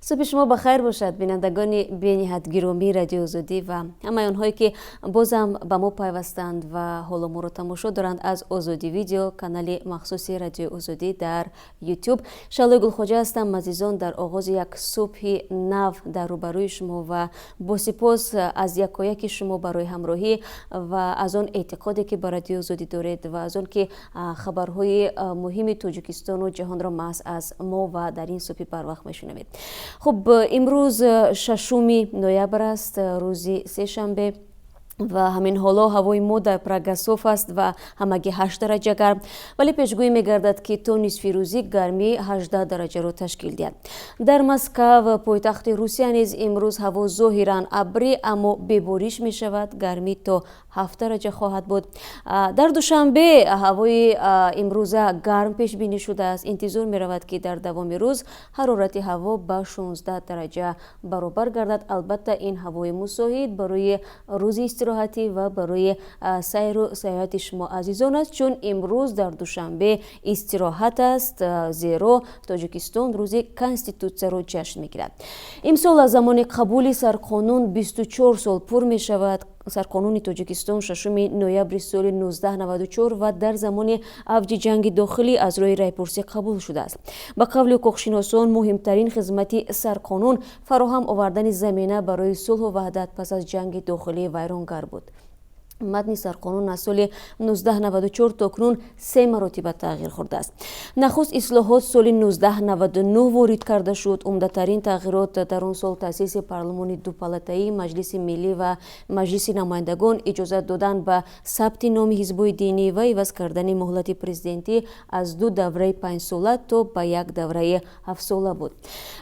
صبح شما بخیر باشد بینندگان بی‌نهایت گرامی رادیو آزادی و همه آنهایی که بازم به ما پیوستند و حالا ما را تماشا دارند از آزادی ویدیو کانال مخصوص رادیو آزادی در یوتیوب. شالوی گلخوجه هستم عزیزان در آغاز یک صبح نو در روبروی شما و با سپاس از یکایک شما برای همراهی و از آن اعتقادی که به رادیو آزادی دارید و از آن که خبرهای مهم تاجیکستان و جهان را محض از ما و در این صبح بر وقت میشنوید. خب امروز ششم نوامبر است، روزی سه‌شنبه و همین حالا هوای ما در پراگ صاف است و همگی 8 درجه گرم، ولی پیشگویی میگردد که تا نصف روزی گرمی 18 درجه را تشکیل دهد. در مسکو پایتخت روسیه نیز امروز هوا ظاهرا ابری اما بباریش می شود، گرمی تا 7 درجه خواهد بود. در دوشنبه هوای امروزه گرم پیش بینی شده است. انتظار می رود که در دوام روز حرارت هوا به 16 درجه برابر گردد. البته این هوای مساعد برای روزی استراحتی و برای سیر و سیاحت شما عزیزان است، چون امروز در دوشنبه استراحت است، زیرا تاجیکستان روز کانستیتوسیه را جشن میگیرد. امسال از زمان قبول سرقانون 24 سال پر می شود. سرقانون تاجیکستان 6 نوامبر سال 1994 و در زمان اوج جنگ داخلی از روی رایپرسی قبول شده است. با قول حقوقشناسان مهمترین خدمت سرقانون فراهم آوردن زمینه برای صلح و وحدت پس از جنگ داخلی ویرانگر بود. متن سرقانون از سال 1994 تا کنون 3 مراتب تغییر خورده است. نخست اصلاحات سال 1999 وارد کرده شد. عمده‌ترین تغییرات در آن سال تأسیس پارلمان دو پالاتایی، مجلس ملی و مجلس نمایندگان، اجازه دادن به ثبت نام حزب‌های دینی و عوض کردن مهلت پرزیدنتی از 2 دوره 5 ساله تا به 1 دوره 7 ساله بود.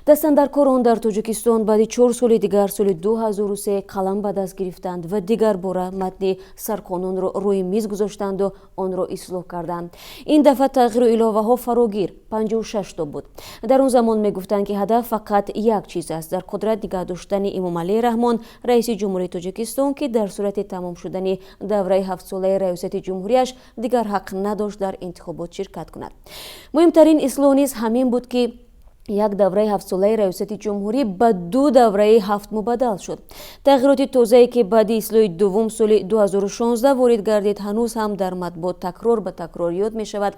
دستاندرکاران در تاجیکستان بعد 4 سال دیگر سال 2003 قلم به دست گرفتند و دیگر باره متن سرقانون را روی میز گذاشتند و آن را اصلاح کردند. این دفعه تغییر و علاوه ها فراگیر 56 تا بود. در اون زمان میگفتند که هدف فقط یک چیز است، در قدرت نگه داشتن امام علی رحمان رئیس جمهوری تاجیکستان که در صورت تمام شدن دوره 7 ساله ریاست جمهوریش دیگر حق نداشت در انتخابات شرکت کند. مهمترین اصلاح نیز همین بود که 1 دوره 7 ساله ریاست جمهوری به 2 دوره 7 مبادل شد. تغییرات تازه‌ای که بعد اصلاح دوم سال 2016 وارد گردید هنوز هم در مطبوعات تکرار به تکرار یاد می شود.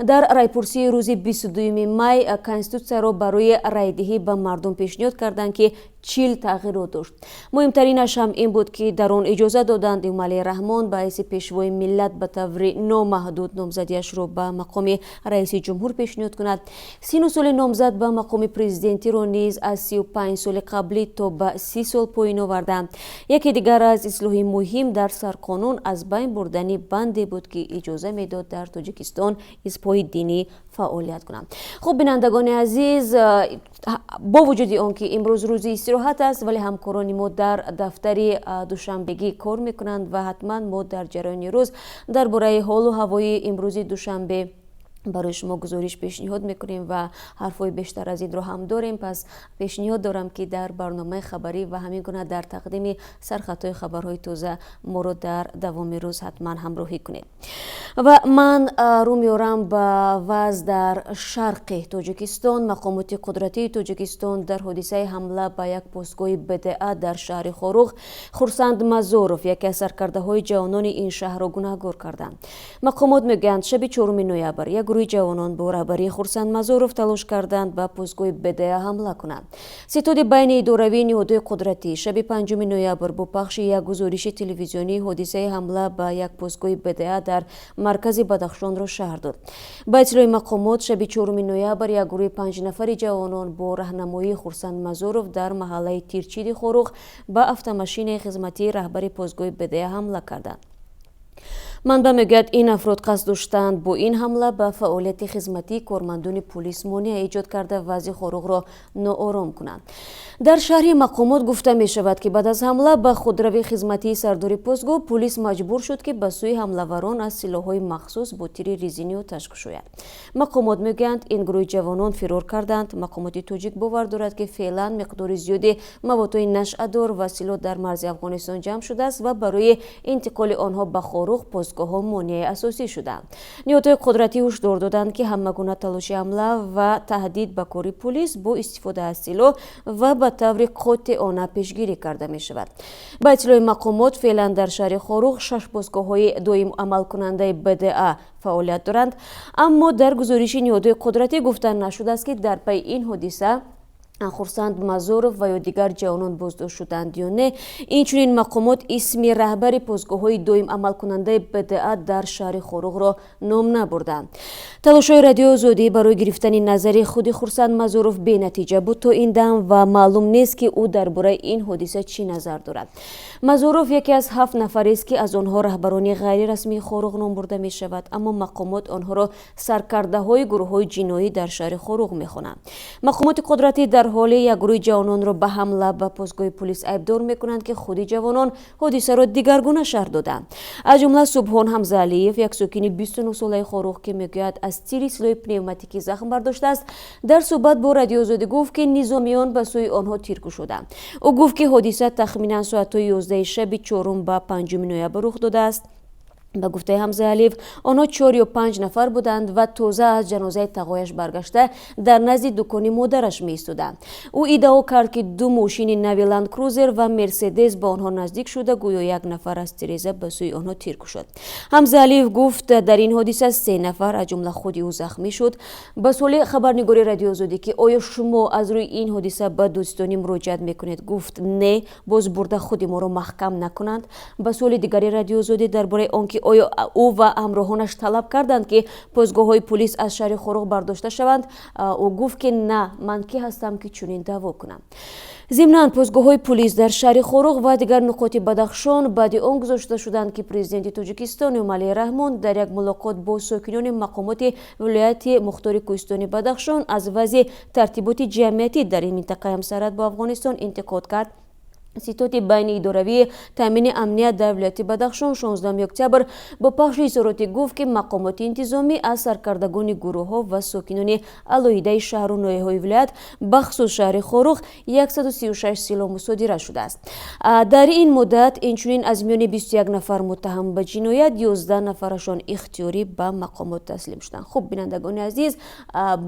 در رایپرسی روز 22 می کانستیتوسیه را برای رایدهی به مردم پیشنهاد کردند که 40 تغییرات داشت. مهمترینش هم این بود که در آن اجازه دادند امام علی رحمان به حیث پیشوای ملت به طور نامحدود نامزدیش را به مقام رئیس جمهور پیشنهاد کند. 30 سال نامزد به مقام پرزیدنتی را نیز از 35 سال قبلی تا به 30 سال پایین آوردند. یکی دیگر از اصلاح مهم در سرقانون از بین بردن بندی بود که اجازه میداد در تاجیکستان حزب‌های دینی فعالیت کنند. خب بینندگان عزیز، با وجود آنکه امروز روز استراحت است ولی همکاران ما در دفتر دوشنبگی کار میکنند و حتما ما در جریان روز درباره حال و هوای امروز دوشنبه برای شما گزارش پیشنهاد میکنیم و حرفای بیشتر از این رو هم داریم. پس پیشنهاد دارم که در برنامه خبری و همین گونه در تقدیم سرخطای خبرهای تازه ما رو در دوام روز حتما همراهی کنید. و من رو میارم به وضع در شرق تاجیکستان. مقامات قدرتی تاجیکستان در حادثه حمله به یک پستگاه بدعه در شهر خاروخ خورسند مزاروف یکی از سرکرده های جوانان این شهر را گناهکار کردند. مقامات میگویند شب 4 نوامبر یک گروه جوانان با رهبری خورسند مزاروف تلاش کردند به پستگاه بدعه حمله کنند. ستاد بین اداره‌ای نهادهای قدرتی شب 5 نوامبر با پخش یک گزارش تلویزیونی حادثه حمله به یک پستگاه بدعه در مرکز بدخشان را شهر داد. با اطلاع مقامات شب 4 نوامبر یک گروه 5 نفری جوانان با راهنمایی خورسند مزاروف در محله تیرچید خاروخ به اتومبیل خدمتی رهبری پستگاه بدعه حمله کردند. منبع میگوید این افراد قصد داشتند با این حمله به فعالیت خدمتی کارمندان پلیس مانع ایجاد کرده وضع خاروخ را ناآرام کنند. در شهر مقامات گفته می شود که بعد از حمله به خودروی خدمتی سردار پستگاه پلیس مجبور شد که به سوی حمله‌وران از سلاح‌های مخصوص با تیر ریزنی آتش گشاید. مقامات میگویند این گروه جوانان فرار کردند. مقامات تاجیک باور دارد که فعلا مقدار زیادی موادهای نشعه‌دار و سلاح در مرز افغانستان جمع شده است و برای انتقال آنها به خاروخ پاسگاه‌ها مانع اساسی شدند. نیروهای قدرتی هشدار دادند که همگونه تلاش حمله و تهدید به کار پلیس با استفاده از سلاح و به طور قاطعانه پیشگیری کرده می شود. با اطلاع مقامات فعلا در شهر خاروق 6 پاسگاه‌های دائم عمل کننده بدعه فعالیت دارند، اما در گزارش نیروهای قدرتی گفته نشده است که در پی این حادثه خورسند مزارف و یا دیگر جوانان بازداشت شدند یا نه. اینچنین مقامات اسم رهبر پاسگاه‌های دائم عمل کننده بدعه در شهر خاروق را نام نبردند. تلاش‌های رادیو آزادی برای گرفتن نظر خود خورسند مزارف بی نتیجه بود تا این دم و معلوم نیست که او درباره این حادثه چی نظر دارد. مزارف یکی از 7 نفر است که از آنها رهبران غیر رسمی خاروق نام برده می شود، اما مقامات آنها را سرکرده‌های گروه‌های جنایی در شهر خاروق می‌خوانند. مقامات قدرتی در حال یک گروه جوانان را به حمله به پاسگاه پلیس ایبدار میکنند که خود جوانان حادثه را دیگرگونه شرح دادند. از جمله سبحان حمزه علیف، یک ساکن 29 ساله خاروق که میگوید از تیر سلاح پنیوماتیکی زخم برداشته است، در صحبت با رادیو آزادی گفت که نظامیان به سوی آنها تیر کشیدند. او گفت که حادثه تخمینا ساعت 11 شب 4 به 5 نوامبر رخ داده است. به گفته حمزه علیف آنها 4 یا 5 نفر بودند و تازه از جنازه تقایش برگشته در نزد دکان مادرش می ایستادند. او ادعا کرد که 2 ماشین نوی لند کروزر و مرسدس به آنها نزدیک شده، گویا یک نفر از تیریزه به سوی آنها تیر کشید. حمزه علیف گفت در این حادثه 3 نفر از جمله خود او زخمی شد. به سوال خبرنگار رادیو آزادی که آیا شما از روی این حادثه به دوستانی مراجعت میکنید، گفت نه، باز برده خود ما را محکم نکنند. به سوال دیگری رادیو آزادی درباره آنکه آیا او و همراهانش طلب کردند که پاسگاه‌های پلیس از شهر خاروق برداشته شوند، او گفت که نه، من کی هستم که چنین دعوا کنم. ضمناً پاسگاه‌های پلیس در شهر خاروق و دیگر نقاط بدخشان بعد آن گذاشته شدند که پرزیدنت تاجیکستان امالی رحمان در یک ملاقات با ساکنان مقامات ولایت مختار کوهستانی بدخشان از وضع ترتیبات جمعیتی در این منطقه همسرد با افغانستان انتقاد کرد. ستاد بین اداروی تامین امنیت در ولایت بدخشان 16 اکتبر با پخش اظهاراتی گفت که مقامات انتظامی از سرکردگان گروه‌ها و ساکنان علیحده شهر و ناحیه‌های ولایت بخصوص شهر خاروق 136 سلاح مصادره شده است. در این مدت اینچنین از میان 21 نفر متهم به جنایت 11 نفرشان اختیاری به مقامات تسلیم شدند. خب بینندگان عزیز،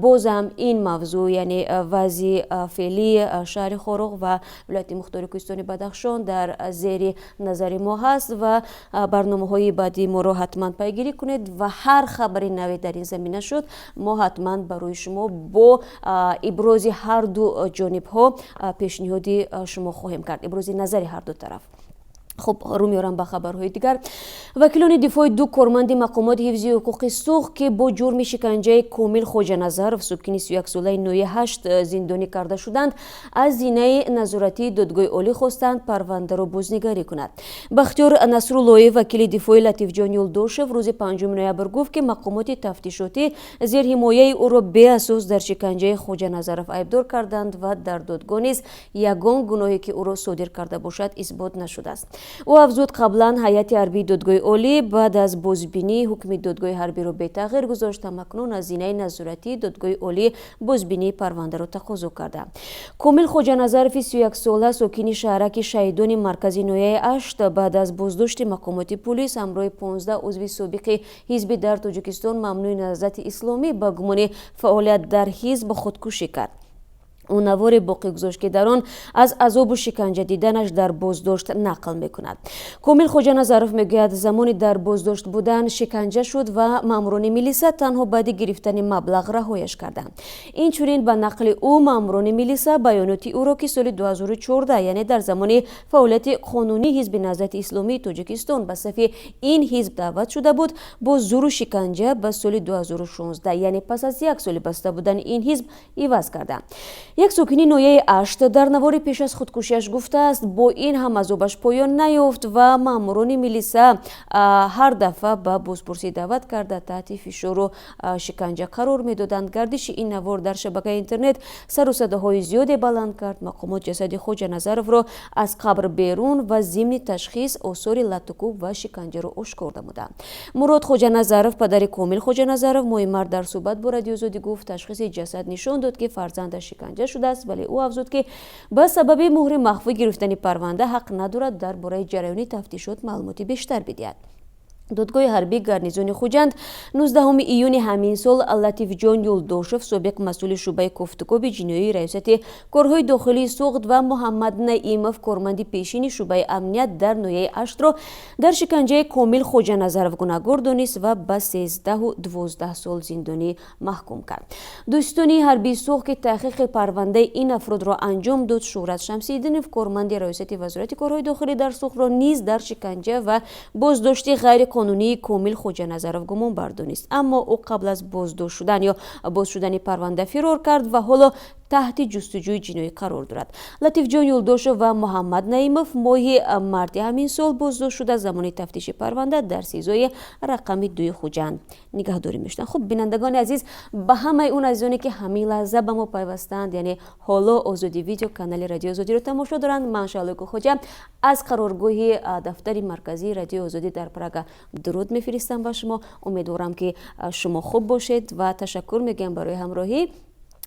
باز هم این موضوع یعنی وضع فعلی شهر خاروق و ولایت مختار کوهستانی بدخشان در زیر نظر ما هست و برنامه‌های بعدی ما را حتما پیگیری کنید و هر خبری نوی در این زمینه شد ما حتما برای شما با ابراز هر دو جانب ها پیشنهادی شما خواهیم کرد، ابراز نظر هر دو طرف. خب رو میارم به خبرهای دیگر. وکیلان دفاع 2 کارمند مقامات حفظی حقوق سوخت که با جرم شکنجه کامل خوجا نظر و ساکن 31 ساله نوی 8 زندانی کرده شدند از زینه نظارتی دادگاه عالی خواستند پرونده را بازنگری کند. بختیار نصراللهی وکیل دفاع لطیف جان یلداشف روز 5 نوامبر گفت که مقامات تفتیشاتی زیر حمایه او را بی اساس در شکنجه خوجا نظر ایبدار کردند و در دادگاه نیز یگان گناهی که او را صادر کرده باشد اثبات نشده است. او افزود قبلا هیئت حربی دادگاه عالی بعد از بازبینی حکم دادگاه حربی را به تغییر گذاشت، اکنون از زینه نظارتی دادگاه عالی بازبینی پرونده را تقاضا کرده. کامل خوجا نظر 31 ساله ساکن شهرک شهیدان مرکزی نویه 8 بعد از بازداشت مقامات پلیس همراه 15 عضو سابق حزب در تاجیکستان ممنوع نهضت اسلامی با گمان فعالیت در حزب خودکشی کرد. او نوار باقی گذاشت که در آن از عذاب و شکنجه دیدنش در بازداشت نقل میکند. کامل خوجا نظرف میگوید زمانی در بازداشت بودن شکنجه شد و ماموران میلیسا تنها بعد گرفتن مبلغ رهایش کردند. اینچنین به نقل او ماموران میلیسا بیاناتی او را که سال 2014 یعنی در زمان فعالیت قانونی حزب نهضت اسلامی تاجیکستان به صف این حزب دعوت شده بود با زور و شکنجه به سال 2016 یعنی پس از 1 سال بسته بودن این حزب عوض کردند. یک ساکن نویه 8 در نوار پیش از خودکشیش گفته است با این هم عذابش پایان نیافت و ماموران میلیسا هر دفعه به بازپرسی دعوت کرده تحت فشار و شکنجه قرار میدادند. گردش این نوار در شبکه اینترنت سر و صداهای زیادی بلند کرد. مقامات جسد خوجا نظرف را از قبر بیرون و ضمن تشخیص آثار لطکوب و شکنجه را آشکار نمودند. مراد خوجا نظرف پدر کامل خوجا نظرف ماه در صحبت با رادیو آزادی گفت تشخیص جسد نشان داد که فرزندش شکنجه شده است، ولی او افزود که به سبب مهر مخفی گرفتن پرونده حق ندارد درباره جریان تفتیشات معلومات بیشتر بدهد. دادگاه حربی گارنیزون خوجند 19 ایون همین سال لطیف جان یولداشف سابق مسئول شعبه گفتگو جنایی ریاست کارهای داخلی سوخت و محمد نعیمов کارمند پیشین شعبه امنیت در نویه 8 را در شکنجه کامل خوجه نظرف گناهکار دانست و به 13 و 12 سال زندانی محکوم کرد. دوستانی حربی سوخت که تحقیق پرونده این افراد را انجام داد. شهرت شمسیدینov کارمند ریاست وزارت کارهای داخلی در سوخت را نیز در شکنجه و بازداشت غیر قانونی کامل خوجه نظرف گمان بردانست، اما او قبل از بازداشت شدن یا باز شدن پرونده فرار کرد و حالا تحت جستجوی جنایی قرار دارد. لطیف جان یولداشف و محمد نعیمов ماه مارت همین سال بازداشت شده زمان تفتیش پرونده در سیزای رقم 2 خوجند نگهداری میشدند. خب بینندگان عزیز، به همه اون عزیزانی که همین لحظه به ما پیوستند، یعنی حالا آزادی ویدیو کانال رادیو آزادی رو تماشا دارند، من شالوک خوجا از قرارگاه دفتر مرکزی رادیو آزادی در پراگ درود میفرستم به شما. امیدوارم که شما خوب باشید و تشکر میگم برای همراهی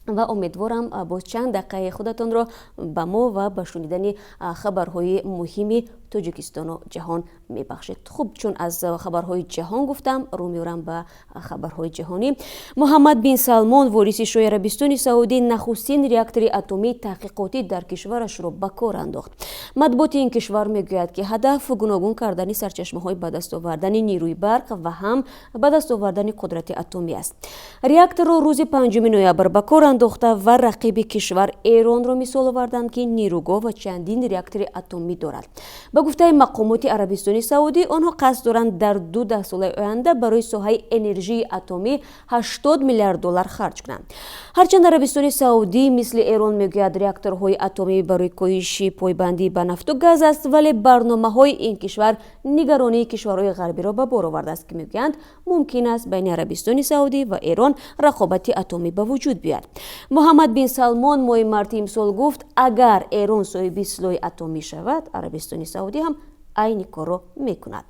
و امیدوارم با چند دقیقه خودتان را به ما و به شنیدن خبرهای مهمی تاجیکستان و جهان میبخشید. خوب، چون از خبرهای جهان گفتم، رو میارم به خبرهای جهانی. محمد بن سلمان وارث شاه عربستان سعودی نخستین ریاکتور اتمی تحقیقاتی در کشورش را به کار انداخت. مطبوعات این کشور میگوید که هدف گوناگون کردن سرچشمه‌های به دست آوردن نیروی برق و هم به دست آوردن قدرت اتمی است. ریاکتور را روز 5 نوامبر به کار انداخته و رقیب کشور ایران را مثال آوردند که نیروگاه و چندین ریاکتور اتمی دارد. به گفته مقامات عربستان سعودی، آنها قصد دارند در 2 سال آینده برای ساحه انرژی اتمی 80 میلیارد دلار خرج کنند. هرچند عربستان سعودی مثل ایران میگوید ریاکتورهای اتمی برای کاهش پایبندی به نفت و گاز است، ولی برنامه‌های این کشور نگرانی کشورهای غربی را به بار آورده است که میگویند ممکن است بین عربستان سعودی و ایران رقابت اتمی به وجود بیاید. محمد بن سلمان ماه مارت امسال گفت اگر ایران صاحب سلاح اتمی شود، عربستان سعودی هم عین کار را میکند.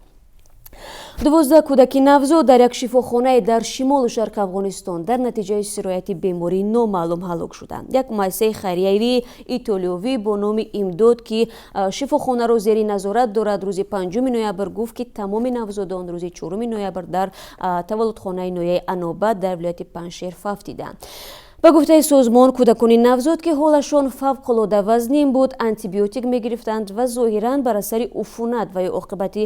12 کودک نوزاد در یک شفاخانه در شمال و شرق افغانستان در نتیجه سرایت بیماری نامعلوم هلاک شدند. یک مؤسسه خیریه‌ای ایتالیایی با نام امداد که شفاخانه را زیر نظارت دارد روز 5 نوامبر گفت که تمام نوزادان روز 4 نوامبر در تولدخانه نویه انابه در ولایت پنجشیر فوت دیدند. به گفته سازمان، کودکان نوزاد که حالشان فوق‌العاده وزنین بود آنتیبیوتیک می‌گرفتند و ظاهراً بر اثر عفونت و عاقبت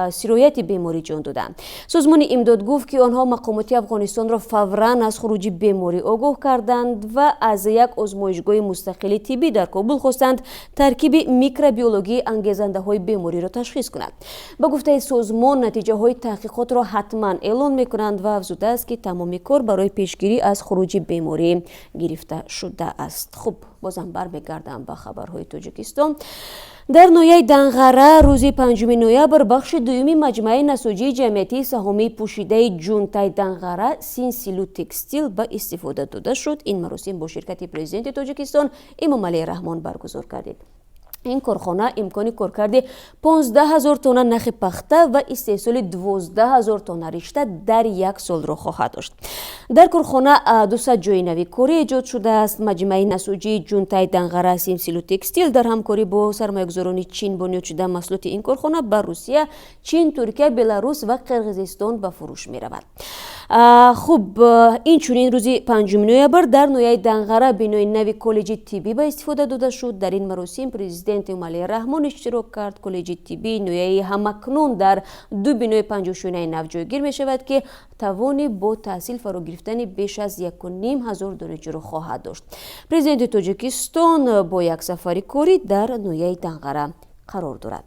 سرایت بیماری جان دادند. سازمان امداد گفت که آنها مقامات افغانستان را فوراً از خروج بیماری آگاه کردند و از یک آزمایشگاه مستقل طبی در کابل خواستند ترکیب میکروبیولوژی انگیزنده‌های بیماری را تشخیص کنند. به گفته سازمان، نتیجه‌های تحقیقات را حتماً اعلام می‌کنند و افزوده است که تمامی کار برای پیشگیری از خروج بیماری گرفته شده است. خب، بازم برمیگردم به خبرهای تاجیکستان. در نویه دنغره روز 5 نوامبر بخش دومی مجمع نساجی جمعیتی سهامی پوشیده جونتای دنغره سینسیلو تکستیل به استفاده داده شد. این مراسم با شرکت پرزیدنت تاجیکستان امامعلی رحمان برگزار گردید. این کارخانه امکان کارکرد 15,000 تن نخ پخته و استحصال 12,000 تن رشته در یک سال را خواهد داشت. در کارخانه 200 جای نوی کاری ایجاد شده است. مجمع نساجی جونتای دنغره سینسیلو تکستیل در همکاری با سرمایه‌گذاران چین بنیاد شده. محصولات این کارخانه به روسیه، چین، ترکیه، بلاروس و قرقیزستان به فروش می رود. خب، این چنین روز 5 نوامبر در نویه دنغره بنای نوی کالج طبی به استفاده داده شد. در این مراسم پرزیدنت امامعلی رحمان اشتراک کرد. کالج طبی نویه همکنون در 2 بنای 5 شونه نو جایگیر می شود که توانی با تحصیل فرا گرفتن بیش از 1,500 دانشجو را خواهد داشت. پرزیدنت تاجیکستان با یک سفر کاری در نویه دنغره قرار دارد.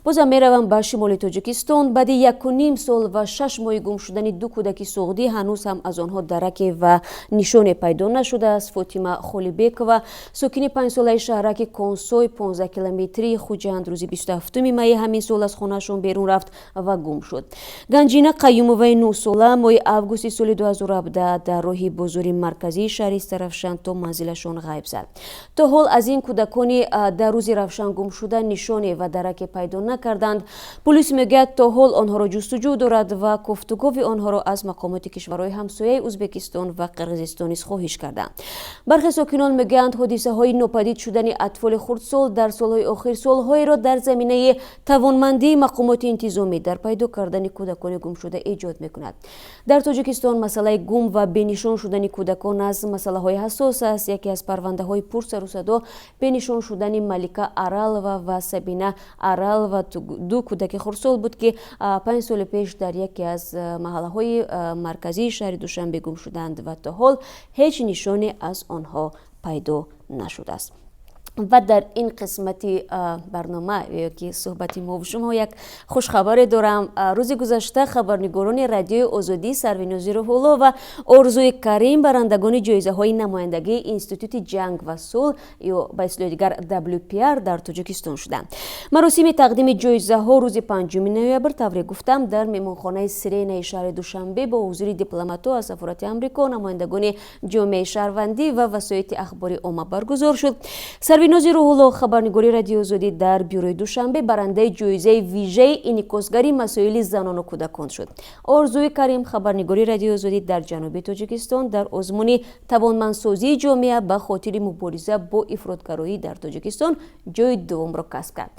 بازم میروم به شمال تاجیکستان. بعد 1.5 سال و 6 ماه گم شدن 2 کودک سعودی هنوز هم از آنها درک و نشان پیدا نشده است. فاطمه خالیبکова ساکن 5 ساله شهرک کانسوی 15 کیلومتری خوجند روز 27 می همین سال از خانهشون بیرون رفت و گم شد. گنجینه قیوموی 9 ساله ماه اوگوست سال 2017 در راه بازار مرکزی شهر رفشن تا منزلشون غیب زد. تا حال از این کودکان در روز رفشن گم شده نشانه و درک пайдо накарданд. Полис мегӯяд то ҳол онҳоро ҷустуҷӯ дорад ва гуфтугӯи онҳоро аз мақомоти кишварҳои ҳамсояи Узбекистон ва Қирғизистон низ хоҳиш карда. Бархе сокинон мегӯянд ҳодисаҳои нопадид шудани атфоли хурдсол дар солҳои охир солҳоеро дар заминаи тавонмандии мақомоти интизомӣ дар пайдо кардани кӯдакони гумшуда эҷод мекунад. Дар Тоҷикистон масъалаи гум ва бенишон шудани кӯдакон аз масъалаҳои ҳассос аст. Яке аз парвандаҳои пурсарусадо бенишон шудани Малика Аралова ва Сабина Аралова, ду кӯдаки хурдсол буд ки 5 соли пеш дар яке аз маҳаллаҳои марказии шаҳри Душанбе гум шуданд ва то ҳол ҳеҷ нишоне аз онҳо пайдо нашудааст. ва дар ин қисмати барнома ки суҳбати мо бу шумо як хушхабаре дорам. рӯзи гузашта хабарнигорони радиои озодӣ Сарвинози Рӯҳулло ва Орзуи Карим барандагони ҷоизаҳои намояндагии Институти ҷанг ва сулҳ ё ба ислоҳи дигар WPR дар Тоҷикистон шуданд. маросими тақдими ҷоизаҳо рӯзи 5 ноябр тавре гуфтам дар меҳмонхонаи Сиренаи шаҳри Душанбе бо ҳузури дипломатҳо аз сафорати Амрико, намояндагони ҷомеаи шаҳрвандӣ ва васоити ахбори omma баргузор шуд. Сарвинози Рӯҳулло хабарнигори радиои озодӣ дар бюрои Душанбе барандаи ҷоизаи вижаи инъикосгари масоили занону кӯдакон шуд. Орзуи Карим хабарнигори радиои озодӣ дар ҷануби Тоҷикистон дар озмуни тавонмандсозии ҷомеа ба хотири мубориза бо ифротгароӣ дар Тоҷикистон ҷои дуввумро касб кард.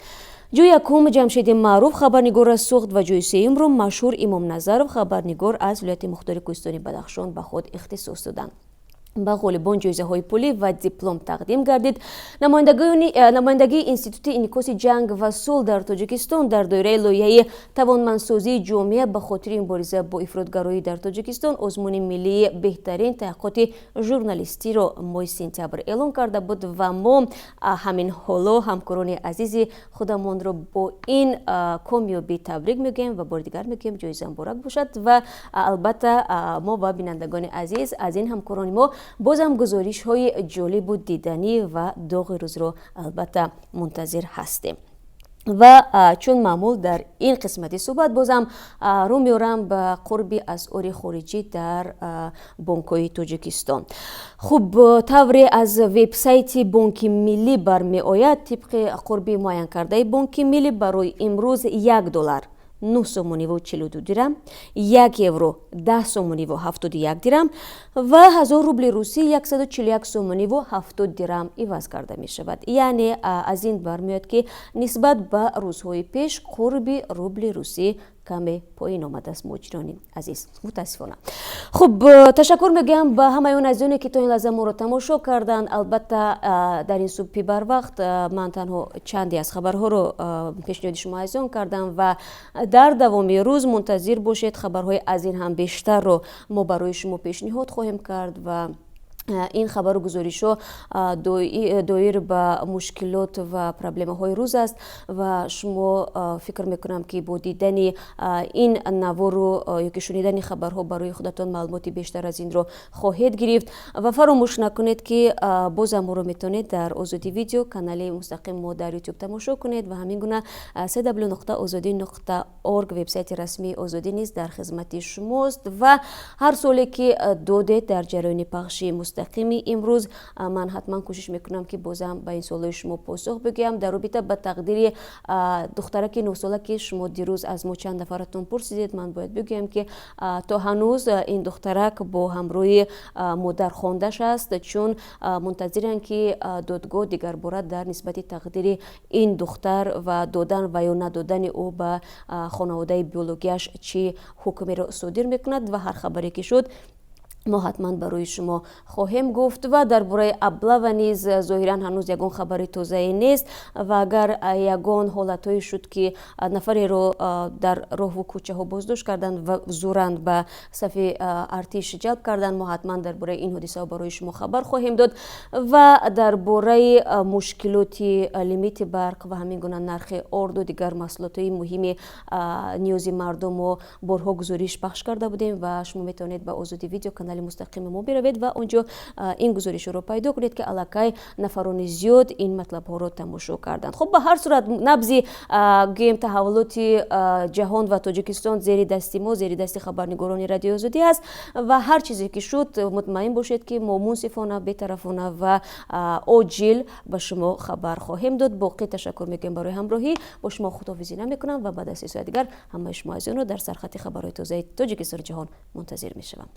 ҷои якум Ҷамшеди Маъруф хабарнигорро сӯхт ва ҷои сеюмро машҳур Имомназаров хабарнигор аз вилояти мухтори Кӯҳистони Бадахшон ба худ ихтисос доданд. ба ғолибон ҷоизаҳои пулӣ ва диплом тақдим гардид. намояндагии Институти инъикоси ҷанг ва сулҳ дар Тоҷикистон дар доираи лоиҳаи тавонмандсозии ҷомеа ба хотири мубориза бо ифротгароӣ дар Тоҷикистон озмуни миллии беҳтарин таҳқиқоти журналистиро моҳи сентябр эълон карда буд ва мо ҳамин ҳоло ҳамкорони азизи худамонро бо ин комёбӣ табрик мегӯем ва бори дигар мегӯем ҷоиза муборак бошад ва албатта мо ва бинандагони азиз аз ин ҳамкорони мо бозам гузоришҳои ҷолибу диданӣ ва доғи рӯзро албатта мунтазир ҳастем. ва чун маъмул дар ин қисмати суҳбат бозам рӯ меорам ба қурби асъори хориҷӣ дар бонкҳои Тоҷикистон. хуб тавре аз вебсайти Бонки Миллӣ бармеояд, тибқи қурби муайянкардаи Бонки Миллӣ барои имрӯз $1 9 сомониву 42 дирам, 1 евро 10 сомониву 71 дирам ва 1000 рубли русӣ 141 сомониву 70 дирам иваз карда мешавад. яъне аз ин бармеояд ки нисбат ба рӯзҳои пеш қурби рубли русӣ каме поин омадааст. муҷирони азиз, мутаассифона. хуб ташаккур мегӯям ба ҳамаи он азизоне ки то ин лаҳза моро тамошо карданд. албатта дар ин субҳи барвақт ман танҳо чанде аз хабарҳоро пешниҳоди шумо азизон кардам ва дар давоми рӯз мунтазир бошед. хабарҳои аз ин ҳам бештарро мо барои шумо пешниҳод хоҳем кард ва ин хабару гузоришҳо доир ба мушкилот ва проблемаҳои рӯз аст ва шумо фикр мекунам ки бо дидани ин навору ё ки шунидани хабарҳо барои худатон маълумоти бештар аз инро хоҳед гирифт ва фаромӯш накунед ки бозам моро метавонед дар Озодӣ видео канали мустақим мо дар YouTube тамошо кунед ва ҳамин гуна www.ozodi.org вебсайти расмии Озодӣ низ дар хизмати шумост ва ҳар суоле ки додед дар ҷараёни пахши мустақими имрӯз ман ҳатман кӯшиш мекунам ки бозам ба ин суолҳои шумо посух бигӯям. дар робита ба тақдири духтараки 9 сола ки шумо дирӯз аз мо чанд нафаратон пурсидед, ман бояд бигӯям ки то ҳанӯз ин духтарак бо ҳамроҳи модар хондаш аст, чун мунтазиранд ки додгоҳ дигарбора дар нисбати тақдири ин духтар ва додан ва ё надодани ӯ ба хонаводаи биологияш чӣ ҳукмеро содир мекунад ва ҳар хабаре ки шуд мо ҳатман барои шумо хоҳем гуфт ва дар бораи аблава низ зоҳиран ҳанӯз ягон хабари тозае нест ва агар ягон ҳолатҳое шуд ки нафареро дар роҳву кӯчаҳо боздошт карданд ва зӯранд ба сафи артиш ҷалб карданд, мо ҳатман дар бораи ин ҳодисаҳо барои шумо хабар хоҳем дод ва дар бораи мушкилоти лимити барқ ва ҳамин гуна нархи орду дигар маҳсулотҳои муҳими ниёзи мардумро борҳо гузориш пахш карда будем ва шумо метавонед ба Озодӣ видео канали канали мустақими мо биравед ва онҷо ин гузоришро пайдо кунед ки аллакай нафарони зиёд ин матлабҳоро тамошо карданд. Хуб ба ҳар сурат набзи гӯем таҳаввулоти ҷаҳон ва Тоҷикистон зери дасти мо, зери дасти хабарнигорони Радиои Озодӣ аст ва ҳар чизе ки шуд мутмаин бошед ки мо мунсифона, бетарафона ва оҷил ба шумо хабар хоҳем дод. боқӣ ташаккур мекунем барои ҳамроҳӣ. бо шумо худоҳафизӣ намекунам ва баъд аз 3 соат дигар ҳамаи шумо азёнро дар сархати хабарҳои тозаи Тоҷикистон ҷаҳон мунтазир мешавам.